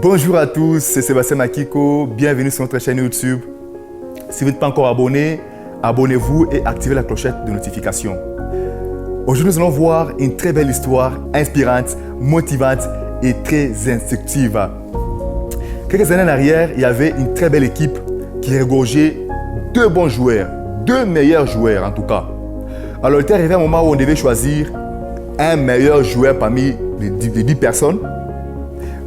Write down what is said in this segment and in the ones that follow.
Bonjour à tous, c'est Sébastien Makiko. Bienvenue sur notre chaîne YouTube. Si vous n'êtes pas encore abonné, abonnez-vous et activez la clochette de notification. Aujourd'hui, nous allons voir une très belle histoire inspirante, motivante et très instructive. Quelques années en arrière, il y avait une très belle équipe qui regorgeait deux bons joueurs, deux meilleurs joueurs en tout cas. Alors, il était arrivé un moment où on devait choisir un meilleur joueur parmi les 10 personnes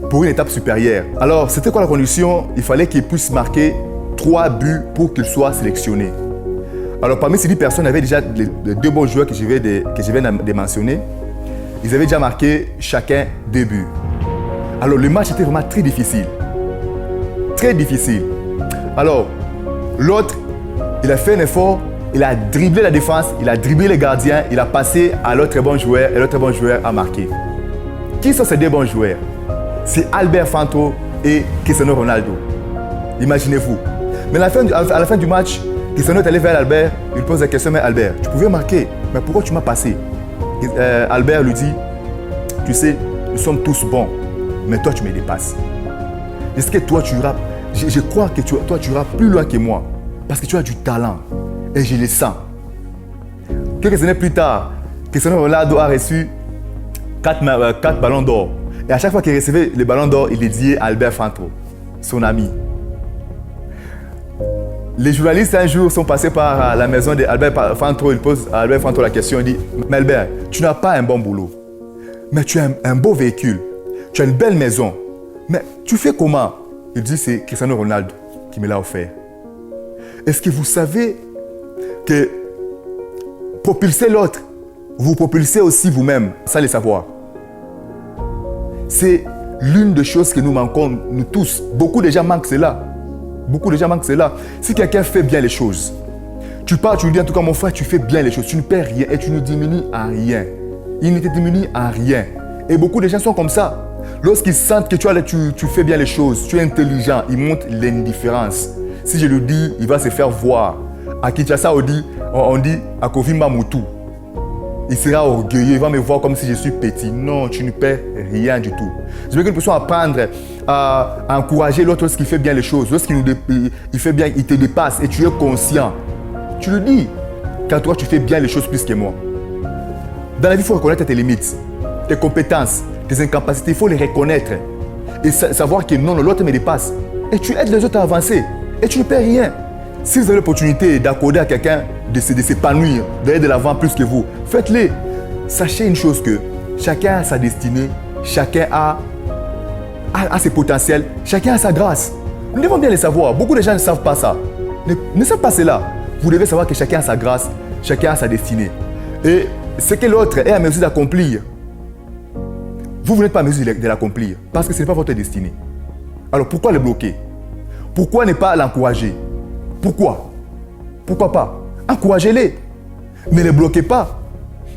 pour une étape supérieure. Alors, c'était quoi la condition? Il fallait qu'il puisse marquer 3 buts pour qu'il soit sélectionné. Alors, parmi ces 10 personnes, il y avait déjà les deux bons joueurs que je viens de mentionner. Ils avaient déjà marqué chacun 2 buts. Alors, le match était vraiment très difficile. Très difficile. Alors, l'autre, il a fait un effort, il a dribblé la défense, il a dribblé les gardiens, il a passé à l'autre bon joueur et l'autre bon joueur a marqué. Qui sont ces deux bons joueurs? C'est Albert Fantro et Cristiano Ronaldo. Imaginez-vous. Mais à la fin du match, Cristiano est allé vers Albert, il pose la question, mais Albert, tu pouvais marquer, mais pourquoi tu m'as passé? Albert lui dit, tu sais, nous sommes tous bons, mais toi tu me dépasses. Est-ce que toi tu iras, je crois que toi tu iras plus loin que moi, parce que tu as du talent, et je le sens. Quelques années plus tard, Cristiano Ronaldo a reçu 4 ballons d'or. Et à chaque fois qu'il recevait le ballon d'or, il dédiait à Albert Fantro, son ami. Les journalistes un jour sont passés par la maison d'Albert Fantro. Ils posent à Albert Fantro la question, il dit, mais Albert, tu n'as pas un bon boulot, mais tu as un beau véhicule, tu as une belle maison, mais tu fais comment? Il dit, c'est Cristiano Ronaldo qui me l'a offert. Est-ce que vous savez que propulser l'autre, vous propulsez aussi vous-même, sans le savoir? C'est l'une des choses que nous manquons, nous tous. Beaucoup de gens manquent cela. Beaucoup de gens manquent cela. Si quelqu'un fait bien les choses, tu pars, tu lui dis en tout cas mon frère, tu fais bien les choses, tu ne perds rien et tu ne diminues à rien. Il ne te diminue à rien. Et beaucoup de gens sont comme ça. Lorsqu'ils sentent que tu fais bien les choses, tu es intelligent, ils montrent l'indifférence. Si je lui dis, il va se faire voir. À Kinshasa, on dit à Kovimba Moutou. Il sera orgueilleux, il va me voir comme si je suis petit. Non, tu ne perds rien du tout. Je veux que nous puissions apprendre à encourager l'autre lorsqu'il fait bien les choses. Lorsqu'il fait bien, il te dépasse et tu es conscient. Tu le dis, car toi, tu fais bien les choses plus que moi. Dans la vie, il faut reconnaître tes limites, tes compétences, tes incapacités. Il faut les reconnaître et savoir que non, l'autre me dépasse. Et tu aides les autres à avancer et tu ne perds rien. Si vous avez l'opportunité d'accorder à quelqu'un de s'épanouir, d'aller de l'avant plus que vous, faites-le. Sachez une chose que chacun a sa destinée, chacun a ses potentiels, chacun a sa grâce. Nous devons bien le savoir. Beaucoup de gens ne savent pas ça. Ne savent pas cela. Vous devez savoir que chacun a sa grâce, chacun a sa destinée. Et ce que l'autre est à mesure d'accomplir, vous n'êtes pas à mesure de l'accomplir parce que ce n'est pas votre destinée. Alors pourquoi le bloquer? Pourquoi ne pas l'encourager? Pourquoi? Pourquoi pas? Encouragez-les. Ne les bloquez pas.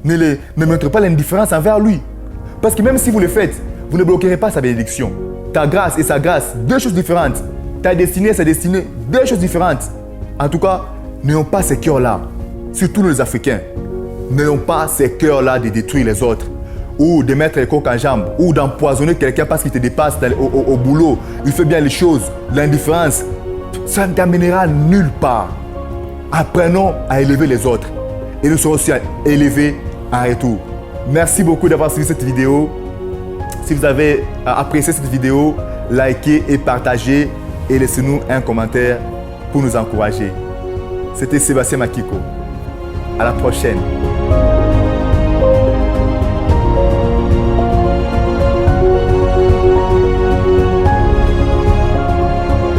Ne montrez pas l'indifférence envers lui. Parce que même si vous le faites, vous ne bloquerez pas sa bénédiction. Ta grâce et sa grâce, deux choses différentes. Ta destinée et sa destinée, deux choses différentes. En tout cas, n'ayons pas ces cœurs-là. Surtout nous les Africains. N'ayons pas ces cœurs-là de détruire les autres. Ou de mettre les coques en jambes. Ou d'empoisonner quelqu'un parce qu'il te dépasse au boulot. Il fait bien les choses. L'indifférence. Ça ne t'amènera nulle part. Apprenons à élever les autres et nous serons aussi élevés en retour. Merci beaucoup d'avoir suivi cette vidéo. Si vous avez apprécié cette vidéo, likez et partagez et laissez-nous un commentaire pour nous encourager. C'était Sébastien Makiko. À la prochaine.